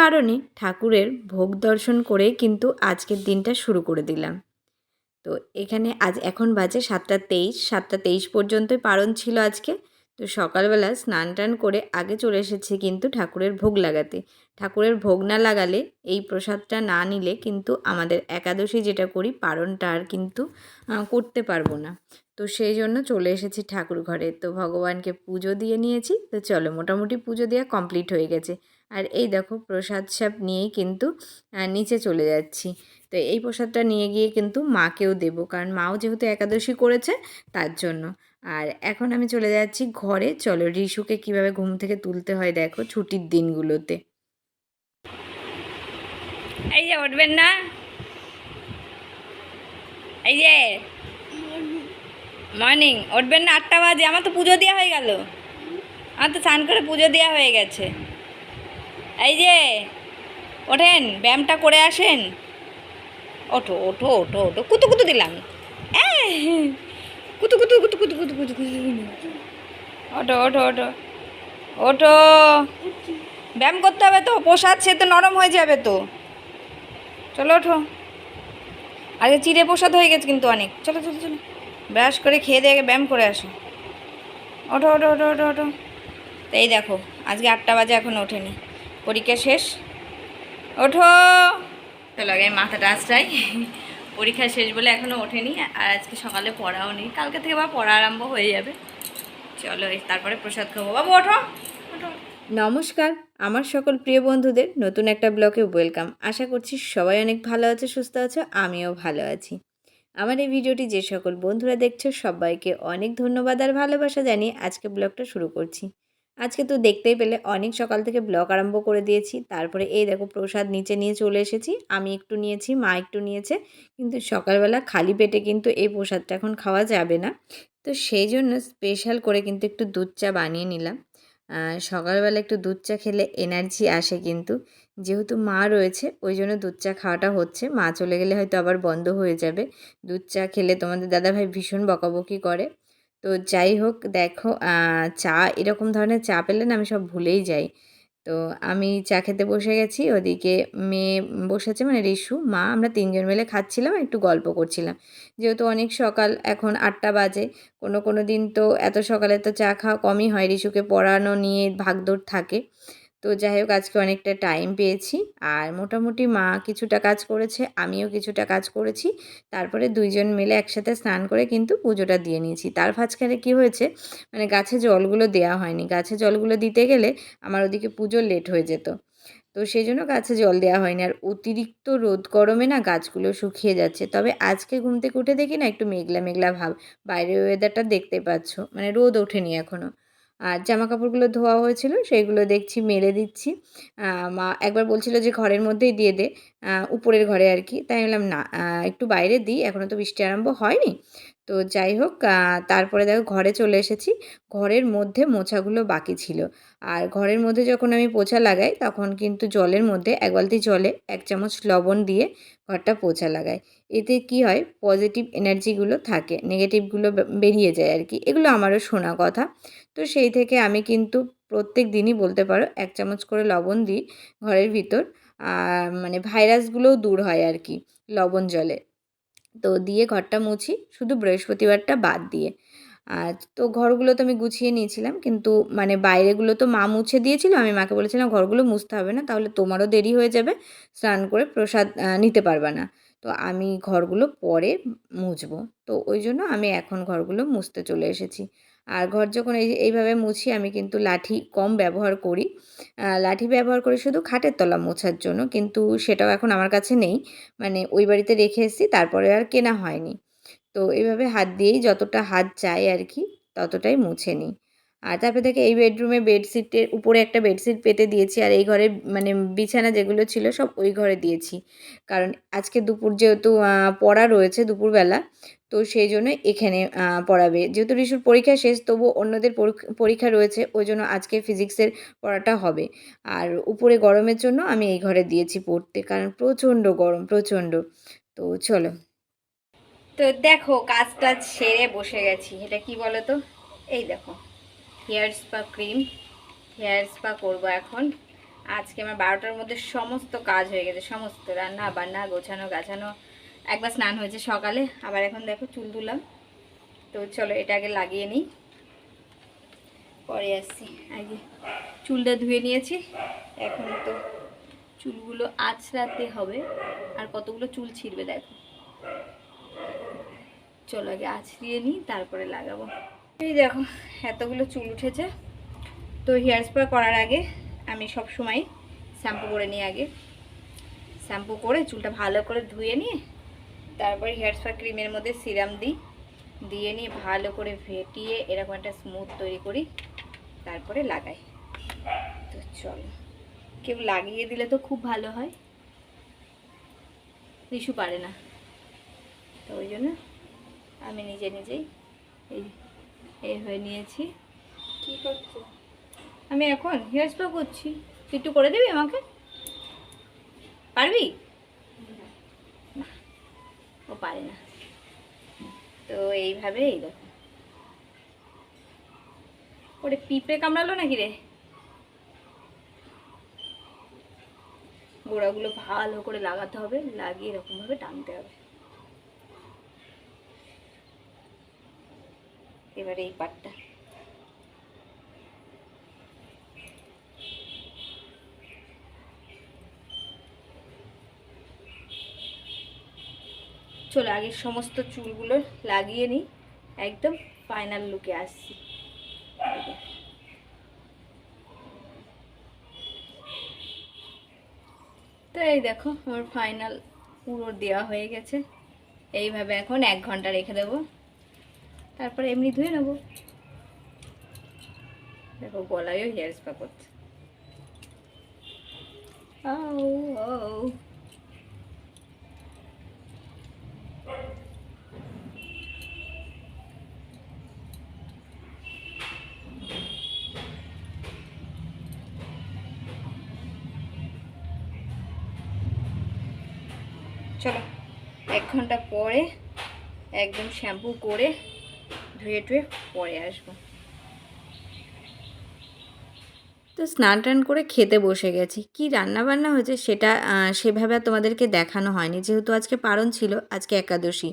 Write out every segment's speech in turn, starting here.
কারণে ঠাকুরের ভোগ দর্শন করে কিন্তু আজকের দিনটা শুরু করে দিলাম। তো এখানে এখন বাজে 7:23, 7:23 পর্যন্তই পারণ ছিল আজকে। তো সকালবেলা স্নান টান করে আগে চলে এসেছি কিন্তু ঠাকুরের ভোগ লাগাতে। ঠাকুরের ভোগ না লাগালে, এই প্রসাদটা না নিলে কিন্তু আমাদের একাদশী যেটা করি পারণটা আর কিন্তু করতে পারবো না। তো সেই জন্য চলে এসেছি ঠাকুর ঘরে। তো ভগবানকে পুজো দিয়ে নিয়েছি। তো চলো, মোটামুটি পুজো দেওয়া কমপ্লিট হয়ে গেছে। আর এই দেখো প্রসাদ সব নিয়েই কিন্তু নিচে চলে যাচ্ছি। তো এই প্রসাদটা নিয়ে গিয়ে কিন্তু মাকেও দেবো, কারণ মাও যেহেতু একাদশী করেছে তার জন্য। আর এখন আমি চলে যাচ্ছি ঘরে। চলো, রিশুকে কিভাবে ঘুম থেকে তুলতে হয় দেখো ছুটির দিনগুলোতে। এই যে উঠবেন না, এই যে মর্নিং উঠবেন না, 8টা বাজে। আমার তো পুজো দেওয়া হয়ে গেল, আমার তো স্নান করে পুজো দেওয়া হয়ে গেছে। এই যে ওঠেন, ব্যায়ামটা করে আসেন। ওঠো ওঠো ওঠো ওঠো, কুতু কুতু দিলাম, কুতু কুতু কুতু কুতু কুতু কুতু কুতু। ওঠো ওঠো ওঠো ওঠো, ব্যায়াম করতে হবে তো, প্রসাদ সে তো নরম হয়ে যাবে তো। চলো ওঠো, আগে চিড়ে প্রসাদ হয়ে গেছে কিন্তু অনেক। চলো চলো চলো, ব্রাশ করে খেয়ে দিয়ে ব্যায়াম করে আসো। ওঠো ওঠো ওঠো ওঠো ওঠো। তো এই দেখো আজকে 8টা বাজে, এখন ওঠেনি, পরীক্ষা শেষ। ওঠো, চলো আগে মাথাটা আশ্রাই। পরীক্ষা শেষ বলে এখনও ওঠেনি, আর আজকে সকালে পড়াও নেই, কালকে থেকে আবার পড়া আরম্ভ হয়ে যাবে। চলো তারপরে প্রসাদ খাবো। বাবু ওঠো ওঠো। নমস্কার আমার সকল প্রিয় বন্ধুদের নতুন একটা ব্লগে ওয়েলকাম। আশা করছি সবাই অনেক ভালো আছে, সুস্থ আছো, আমিও ভালো আছি। আমার এই ভিডিওটি যে সকল বন্ধুরা দেখছো সবাইকে অনেক ধন্যবাদ আর ভালোবাসা জানিয়ে আজকে ব্লগটা শুরু করছি। আজকে তো দেখতেই পেলে অনেক সকাল থেকে ব্লগ আরম্ভ করে দিয়েছি। তারপরে এই দেখো প্রসাদ নিচে নিয়ে চলে এসেছি। আমি একটু নিয়েছি, মা একটু নিয়েছে, কিন্তু সকালবেলা খালি পেটে কিন্তু এই প্রসাদটা এখন খাওয়া যাবে না। তো সেই জন্য স্পেশাল করে কিন্তু একটু দুধ চা বানিয়ে নিলাম। সকালবেলা একটু দুধ চা খেলে এনার্জি আসে, কিন্তু যেহেতু মা রয়েছে ওই জন্য দুধ চা খাওয়াটা হচ্ছে। মা চলে গেলে হয়তো আবার বন্ধ হয়ে যাবে। দুধ চা খেলে তোমাদের দাদাভাই ভীষণ বকাবকি করে। তো যাই হোক, দেখো চা, এরকম ধরনের চা পেলে না আমি সব ভুলেই যাই। তো আমি চা খেতে বসে গেছি, ওদিকে মেয়ে বসেছে, মানে রিশু, মা, আমরা 3জন মিলে খাচ্ছিলাম, একটু গল্প করছিলাম। যেহেতু অনেক সকাল, এখন 8টা বাজে, কোনো দিন তো এত সকালে তো চা খাওয়া কমই হয়, রিশুকে পড়ানো নিয়ে ভাগদৌড় থাকে। তো যাই হোক আজকে অনেকটা টাইম পেয়েছি। আর মোটামুটি মা কিছুটা কাজ করেছে, আমিও কিছুটা কাজ করেছি। তারপরে 2জন মিলে একসাথে স্নান করে কিন্তু পুজোটা দিয়ে নিয়েছি। তার মাঝখানে কী হয়েছে, মানে গাছে জলগুলো দেওয়া হয়নি। গাছে জলগুলো দিতে গেলে আমার ওদিকে পুজো লেট হয়ে যেত। তো সেই জন্য গাছে জল দেওয়া হয়নি। আর অতিরিক্ত রোদ গরমে না গাছগুলো শুকিয়ে যাচ্ছে। তবে আজকে ঘুম থেকে উঠে দেখি না একটু মেঘলা মেঘলা ভাব। বাইরের ওয়েদারটা দেখতে পাচ্ছ, মানে রোদ ওঠেনি এখনও। আর জামাকাপড়গুলো ধোয়া হয়েছিল সেইগুলো দেখছি মেলে দিচ্ছি। মা একবার বলছিল যে ঘরের মধ্যেই দিয়ে দে, উপরের ঘরে আর কি। তাই বললাম না, একটু বাইরে দিই, এখনও তো বৃষ্টি আরম্ভ হয়নি। তো যাই হোক, তারপরে দেখো ঘরে চলে এসেছি। ঘরের মধ্যে মোছাগুলো বাকি ছিল। আর ঘরের মধ্যে যখন আমি পোছা লাগাই তখন কিন্তু জলের মধ্যে 1 বালতি জলে 1 চামচ লবণ দিয়ে ঘরটা পোছা লাগাই। এতে কি হয়, পজিটিভ এনার্জিগুলো থাকে, নেগেটিভগুলো বেরিয়ে যায় আর কি। এগুলো আমারও শোনা কথা। তো সেই থেকে আমি কিন্তু প্রত্যেক দিনই বলতে পারো 1 চামচ করে লবণ দিই ঘরের ভিতর। মানে ভাইরাসগুলোও দূর হয় আর কি লবণ জলে। তো দিয়ে ঘরটা মুছি, শুধু বৃহস্পতিবারটা বাদ দিয়ে। আর তো ঘরগুলো তো আমি গুছিয়ে নিয়েছিলাম, কিন্তু মানে বাইরেগুলো তো মা মুছে দিয়েছিল। আমি মাকে বলেছিলাম ঘরগুলো মুছতে হবে না, তাহলে তোমারও দেরি হয়ে যাবে, স্নান করে প্রসাদ নিতে পারবে না। তো আমি ঘরগুলো পরে মুছবো। তো ওই জন্য আমি এখন ঘরগুলো মুছতে চলে এসেছি। আর ঘর যখন এইভাবে মুছি, আমি কিন্তু লাঠি কম ব্যবহার করি। লাঠি ব্যবহার করি শুধু খাটের তলা মোছার জন্য, কিন্তু সেটাও এখন আমার কাছে নেই। মানে ওই বাড়িতে রেখে এসেছি, তারপরে আর কেনা হয়নি। তো এইভাবে হাত দিয়েই যতটা হাত যায় আর কি ততটাই মুছে নিই। আর তারপরে থেকে এই বেডরুমে বেডশিটের উপরে একটা বেডশিট পেতে দিয়েছি। আর এই ঘরে মানে বিছানা যেগুলো ছিল সব ওই ঘরে দিয়েছি, কারণ আজকে দুপুর যেহেতু পড়া রয়েছে দুপুরবেলা, তো সেই জন্য এখানে পড়াবে। যেহেতু রিশুর পরীক্ষা শেষ, তবু অন্যদের পরীক্ষা রয়েছে, ওই জন্য আজকে ফিজিক্সের পড়াটা হবে। আর উপরে গরমের জন্য আমি এই ঘরে দিয়েছি পড়তে, কারণ প্রচণ্ড গরম, প্রচণ্ড। তো চলো, তো দেখো কাজটা ছেড়ে বসে গেছি। এটা কি বলো তো, এই দেখো hair spa cream, hair spa করবো এখন। আজকে আমার 12টার মধ্যে সমস্ত কাজ হয়ে গেছে, সমস্ত রান্না বান্না গোছানো গাছানো। একবার স্নান হয়েছে সকালে, আবার এখন দেখো চুল তুললাম। তো চলো এটা আগে লাগিয়ে নিই, পরে আসছি। আগে চুলটা ধুয়ে নিয়েছি, এখন তো চুলগুলো আঁচড়াতে হবে। আর কতগুলো চুল ছিঁড়বে দেখো। চলো আগে আঁচড়িয়ে নিই, তারপরে লাগাবো। এই দেখো এতগুলো চুল উঠেছে। তো হেয়ার স্পা করার আগে আমি সব সময় শ্যাম্পু করে নিই। আগে শ্যাম্পু করে চুলটা ভালো করে ধুয়ে নিয়ে তারপরে হেয়ার স্পা ক্রিমের মধ্যে সিরাম দিই, দিয়ে নিয়ে ভালো করে ফেটিয়ে এরকম একটা স্মুথ তৈরি করি, তারপরে লাগাই। তো চলো, কেউ লাগিয়ে দিলে তো খুব ভালো হয়, রিশু পারে না, তো ওই জন্য আমি নিজে নিজেই এই হয়ে নিয়েছি। কি করছো? আমি এখন হেয়ার স্পা করছি, তুই একটু করে দিবি আমাকে, পারবি? না, ও পারে না। তো এইভাবে এই দেখো, ওরে পিঁপড়ে কামড়ালো নাকি রে? গোড়াগুলো ভালো করে লাগাতে হবে, লাগিয়ে এরকমভাবে টানতে হবে। এবারে এই পাটটা চলো আগে সমস্ত চুলগুলো লাগিয়ে নিই, একদম ফাইনাল লুকে আসছি। তো এই দেখো আমার ফাইনাল পুরো দেওয়া হয়ে গেছে। এইভাবে এখন 1 ঘন্টা রেখে দেবো, তারপরে এমনি ধুয়ে নেবো। দেখো গলায়ও হেয়ার স্পা করছে। চলো 1 ঘন্টা পরে একদম শ্যাম্পু করে ধুয়ে টুয়ে পরে আসবো। তো স্নান টান করে খেতে বসে গেছি। কি রান্না বান্না হয়েছে সেটা সেভাবে আর তোমাদেরকে দেখানো হয়নি, যেহেতু আজকে পারণ ছিল, আজকে একাদশী।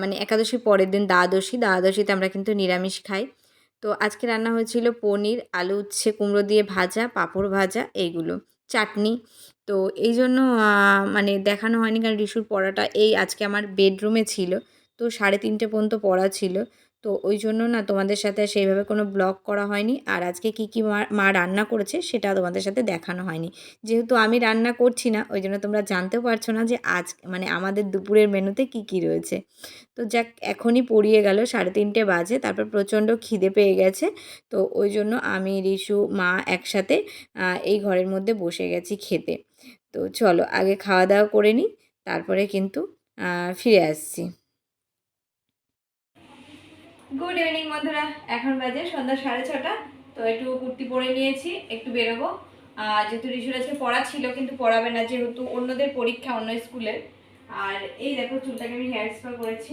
মানে একাদশীর পরের দিন দ্বাদশীতে আমরা কিন্তু নিরামিষ খাই। তো আজকে রান্না হয়েছিল পনির, আলু উচ্ছে কুমড়ো দিয়ে ভাজা, পাঁপড় ভাজা, এইগুলো, চাটনি। তো এই জন্য মানে দেখানো হয়নি, কারণ রিশুর পড়াটা এই আজকে আমার বেডরুমে ছিল, তো 3:30 পর্যন্ত পড়া ছিল। তো ওই জন্য না তোমাদের সাথে সেইভাবে কোনো ব্লগ করা হয়নি। আর আজকে কী মা রান্না করেছে সেটা তোমাদের সাথে দেখানো হয়নি, যেহেতু আমি রান্না করছি না, ওই জন্য তোমরা জানতেও পারছো না যে আজ মানে আমাদের দুপুরের মেনুতে কী রয়েছে। তো যাক, এখনই পড়িয়ে গেল, 3:30 বাজে, তারপর প্রচণ্ড খিদে পেয়ে গেছে। তো ওই জন্য আমি রিশু মা একসাথে এই ঘরের মধ্যে বসে গেছি খেতে। তো চলো আগে খাওয়া দাওয়া করে নিই, তারপরে কিন্তু ফিরে আসছি। গুড ইভিনিং বন্ধুরা, এখন বাজে সন্ধ্যা 6:30। তো একটু কুর্তি পরে নিয়েছি, একটু বেরোবো। যেহেতু রিশুর আজকে পড়া ছিল, কিন্তু পড়াবে না, যেহেতু অন্যদের পরীক্ষা অন্য স্কুলের। আর এই দেখো চুলটাকে আমি হেয়ার স্পা করেছি,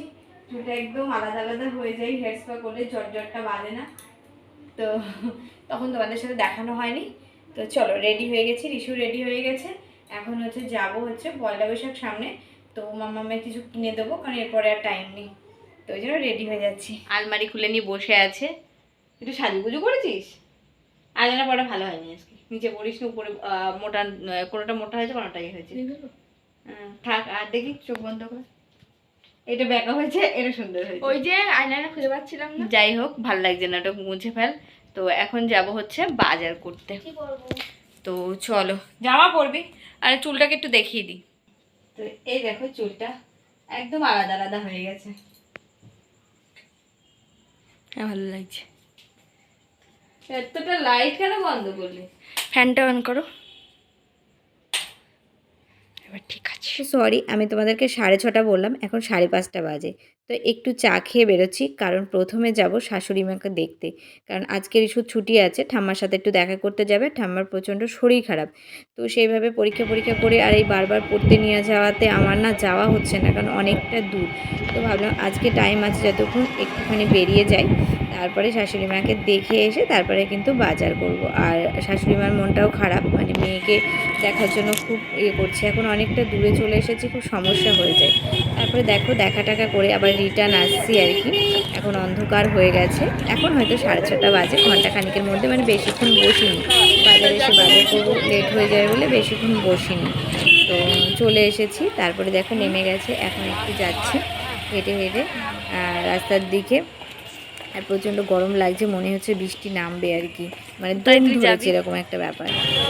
চুলটা একদম আলাদা আলাদা হয়ে যায় হেয়ার স্পা করলে, জটটা বাঁধে না। তো তখন তোমাদের সাথে দেখানো হয়নি। তো চলো রেডি হয়ে গেছি, রিশু রেডি হয়ে গেছে। এখন হচ্ছে যাবো হচ্ছে পয়লা বৈশাখ সামনে, তো মামাকে কিছু কিনে দেবো, কারণ এরপরে আর টাইম নেই। তো ওই জন্য রেডি হয়ে যাচ্ছি। আলমারি খুলে নিয়ে বসে আছে। একটু সাজুগুজু করেছিস? আলনা পড়া ভালো হয়নি আজকে, নিচে পড়িস না, উপরে মোটা, কোনোটা মোটা হয়েছে কোনোটা ইয়ে হয়েছে। থাক, আর দেখি চোখ বন্ধ করে। এটা বেঁকা হয়েছে, এটা সুন্দর হয়েছে। ওই যে আয়নাটা খুঁজে পাচ্ছিলাম না। যাই হোক, ভালো লাগছে না, ওটা মুছে ফেল। তো এখন যাব হচ্ছে বাজার করতে। তো চলো, জামা পরবি আর চুলটাকে একটু দেখিয়ে দিই। তো এই দেখো চুলটা একদম আলাদা আলাদা হয়ে গেছে, ভালো লাগছে। এতটা লাইট কেন বন্ধ করলি? ফ্যানটা অন করো। এবার ঠিক আছে। সরি, আমি তোমাদেরকে 6:30 বললাম, এখন 5:30 বাজে। তো একটু চা খেয়ে বেরোচ্ছি, কারণ প্রথমে যাব শাশুড়ি মাকে দেখতে, কারণ আজকের ইস্যু ছুটি আছে, ঠাম্মার সাথে একটু দেখা করতে যাবে। ঠাম্মার প্রচণ্ড শরীর খারাপ, তো সেইভাবে পরীক্ষা করে আর এই বারবার পড়তে নিয়ে যাওয়াতে আমার না যাওয়া হচ্ছে না, কারণ অনেকটা দূর। তো ভাবলাম আজকে টাইম আছে যতক্ষণ, একটুখানি বেরিয়ে যাই, তারপরে শাশুড়ি মাকে দেখে এসে তারপরে কিন্তু বাজার করব। আর শাশুড়ি মার মনটাও খারাপ, মানে মেয়েকে দেখার জন্য খুব করছে, এখন অনেকটা দূরে চলে এসেছি, খুব সমস্যা হয়ে যায়। তারপরে দেখো দেখা টাকা করে আবার রিটার্ন আসছি আর কি। এখন অন্ধকার হয়ে গেছে, এখন হয়তো 6:30 বাজে, ঘন্টা খানিকের মধ্যে, মানে বেশিক্ষণ বসিনি, বাজারে এসে বাজার করবো, লেট হয়ে যাবে বলে বেশিক্ষণ বসিনি। তো চলে এসেছি, তারপরে দেখো নেমে গেছে, এখন একটু যাচ্ছি হেঁটে হেঁটে রাস্তার দিকে। আর প্রচণ্ড গরম লাগছে, মনে হচ্ছে বৃষ্টি নামবে আর কি, মানে দম ধরেছে এরকম একটা ব্যাপার।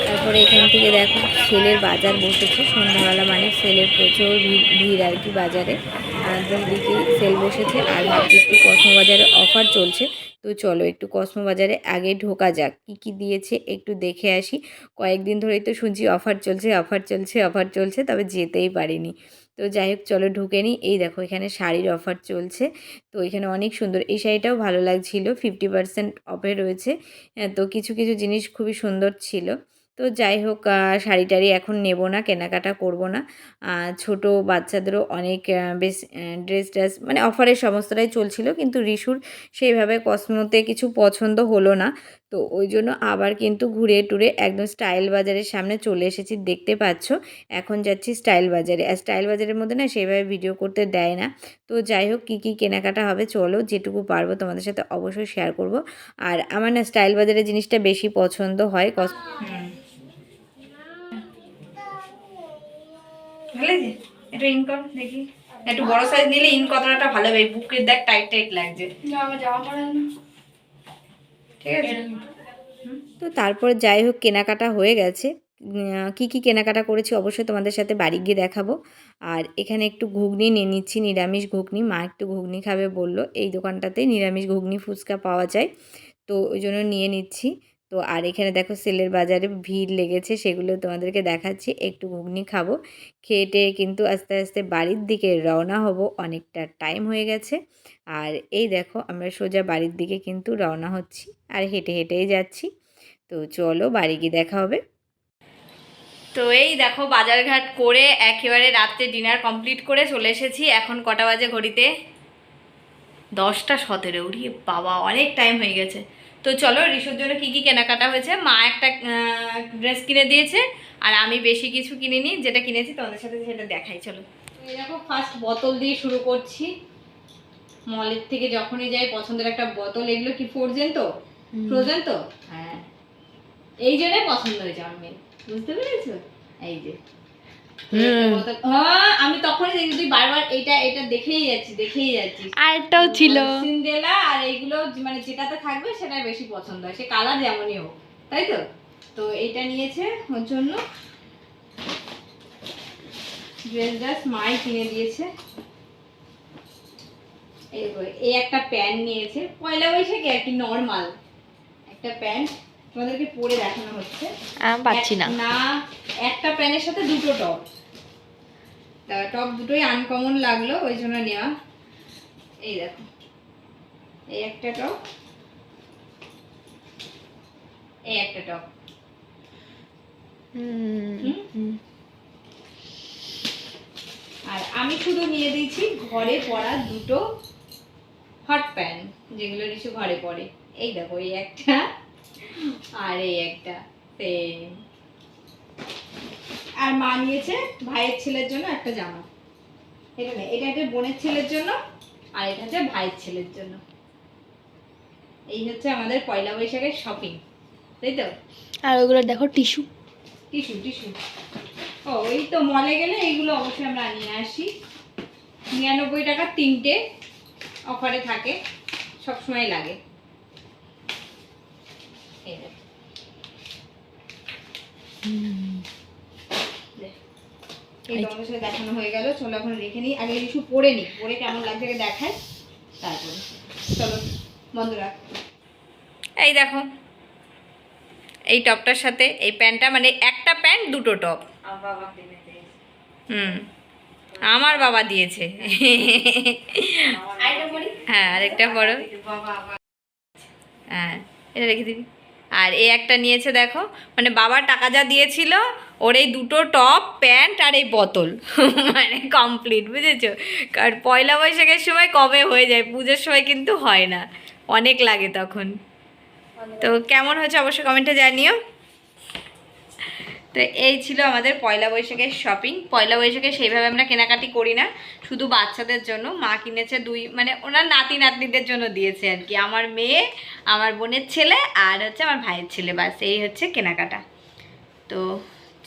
তারপরে এখান থেকে দেখো সেলের বাজার বসেছে সন্ধ্যাবেলা, মানে সেলের প্রচুর ভিড় আর কি বাজারে, দুদিকে সেল বসেছে। আর ভাবছি একটু কসমো বাজারে অফার চলছে, তো চলো একটু কসমো বাজারে আগে ঢোকা যাক, কী কী দিয়েছে একটু দেখে আসি। কয়েকদিন ধরেই তো শুনছি অফার চলছে, অফার চলছে, অফার চলছে, তবে যেতেই পারিনি। তো যাই হোক চলো ঢুকে নিই। এই দেখো এখানে শাড়ির অফার চলছে, তো এখানে অনেক সুন্দর, এই শাড়িটাও ভালো লাগছিল, 50% অফে রয়েছে। তো কিছু কিছু জিনিস খুবই সুন্দর ছিল। তো যাই হোক শাড়ি টাড়ি এখন নেব না, কেনাকাটা করব না। ছোট বাচ্চাদেরও অনেক বেশ ড্রেস ট্রেস, মানে অফারের সমস্তটাই চলছিল, কিন্তু রিশুর সেইভাবে কসমোতে কিছু পছন্দ হলো না। তো ওই জন্য আবার কিন্তু ঘুরে টুরে একদম স্টাইল বাজারের সামনে চলে এসেছি, দেখতে পাচ্ছ। এখন যাচ্ছি স্টাইল বাজারে, আর স্টাইল বাজারের মধ্যে না সেইভাবে ভিডিও করতে দেয় না। তো যাই হোক কী কী কেনাকাটা হবে চলো, যেটুকু পারবো তোমাদের সাথে অবশ্যই শেয়ার করব। আর আমার না স্টাইল বাজারের জিনিসটা বেশি পছন্দ হয়। ভালো যে একটু ইন কর দেখি, একটু বড় সাইজ নিলে ইন কতটা ভালো হবে, বুকের দেখ টাইট টাইট লাগছে, ঠিক আছে। তো তারপর যাই হোক কেনাকাটা হয়ে গেছে, কী কী কেনাকাটা করেছি অবশ্যই তোমাদের সাথে বাড়ি গিয়ে দেখাবো। আর এখানে একটু ঘুগনি নিয়ে নিচ্ছি, নিরামিষ ঘুগনি, মা একটু ঘুগনি খাবে বলল, এই দোকানটাতে নিরামিষ ঘুগনি ফুচকা পাওয়া যায়, তো ওই জন্য নিয়ে নিচ্ছি। তো আর এখানে দেখো সেলের বাজারে ভিড় লেগেছে, সেগুলো তোমাদেরকে দেখাচ্ছি, একটু ঘুগনি খাবো, খেয়ে টেয়ে কিন্তু আস্তে আস্তে বাড়ির দিকে রওনা হব, অনেকটা টাইম হয়ে গেছে। আর এই দেখো আমরা সোজা বাড়ির দিকে কিন্তু রওনা হচ্ছি, আর হেঁটে হেঁটেই যাচ্ছি। তো চলো বাড়ি গিয়ে দেখা হবে। তো এই দেখো বাজারঘাট করে একেবারে রাত্রে ডিনার কমপ্লিট করে চলে এসেছি, এখন কটা বাজে ঘড়িতে 10:17, উড়িয়ে বাবা অনেক টাইম হয়ে গেছে। তো চলো রিশুর জন্য কী কী কেনাকাটা হয়েছে, মা একটা ড্রেস কিনে দিয়েছে, আর আমি বেশি কিছু কিনিনি, যেটা কিনেছি তোমাদের সাথে সেটা দেখাই চলো। তো এই দেখো ফার্স্ট বোতল দিয়ে শুরু করছি, মলের থেকে যখনই যাই পছন্দের একটা বোতল, এগুলো কি ফ্রোজেন তো, ফ্রোজেন তো, হ্যাঁ এই জন্যই পছন্দ হয়েছে আমার মেয়ে, বুঝতে পেরেছো। এই যে আমি তখনই দেখি তুই বারবার এটা এটা দেখেই যাচ্ছিস। আর একটাও ছিল সিন্ডেলা, আর এইগুলো মানে যেটাতে থাকবে সেটা বেশি পছন্দ হয়, সে কালার যেমনই হোক, তাই তো। তো এইটা নিয়েছে ওর জন্য, ড্রেস মাই কিনে দিয়েছে। এই একটা প্যান্ট নিয়েছে, পয়লা বৈশাখে আর কি, নর্মাল একটা প্যান্ট, তোমাদেরকে পরে দেখানো হচ্ছে, পাচ্ছি না না একটা প্যান্টের সাথে দুটো টপ, টপ দুটোই আনকমন লাগলো ওই জন্য নেওয়া। এই দেখো এই একটা টপ, এই একটা টপ, আর আমি শুধু নিয়ে দিয়েছি ঘরে পরা দুটো হট প্যান্ট, যেগুলো কিছু ঘরে পরে। এই দেখো এই একটা আর এই একটা সেম। আর মা নিয়েছে ভাইয়ের ছেলের জন্য একটা জামা, এটা একটা বোনের ছেলের জন্য, আর এটা হচ্ছে ভাইয়ের ছেলের জন্য। এই হচ্ছে আমাদের পয়লা বৈশাখের শপিং, তাই তো। আর ওগুলো দেখো টিস্যু টিস্যু টিস্যু ও এই তো মলে গেলে এইগুলো অবশ্যই আমরা নিয়ে আসি, 99 টাকা তিনটে, অফারে থাকে, সবসময় লাগে। এই তোমাদের সাথে দেখানো হয়ে গেল, চলো এখন রেখে নিই, আগে কিছু পরে নিই, পরে কেমন লাগছে দেখায় তারপরে। চলো বন্ধুরা, এই দেখো এই টপটার সাথে এই প্যান্টটা, মানে একটা প্যান্ট দুটো টপ, আমার বাবা দিয়েছে। হ্যাঁ আরেকটা বড়, হ্যাঁ এটা রেখে দিবি। আর এই একটা নিয়েছে দেখো, মানে বাবা টাকা যা দিয়েছিল ওর এই দুটো টপ প্যান্ট আর এই বোতল, মানে কমপ্লিট, বুঝেছো। কারণ পয়লা বৈশাখের সময় কবে হয়ে যায়, পুজোর সময় কিন্তু হয় না, অনেক লাগে তখন। তো কেমন হয়েছে অবশ্যই কমেন্টে জানিও। তো এই ছিল আমাদের পয়লা বৈশাখের শপিং। পয়লা বৈশাখে সেইভাবে আমরা কেনাকাটি করি না, শুধু বাচ্চাদের জন্য মা কিনেছে, মানে ওনার নাতি নাতনিদের জন্য দিয়েছে আর কি, আমার মেয়ে, আমার বোনের ছেলে আর হচ্ছে আমার ভাইয়ের ছেলে, বাস এই হচ্ছে কেনাকাটা। তো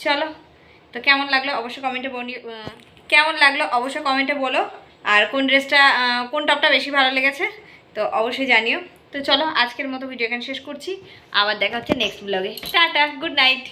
চলো, তো কেমন লাগলো অবশ্যই কমেন্টে বলো, আর কোন ড্রেসটা কোন টপটা বেশি ভালো লেগেছে তো অবশ্যই জানিও। তো চলো আজকের মতো ভিডিও এখানে শেষ করছি, আবার দেখা হচ্ছে নেক্সট ব্লগে। Tata, good night.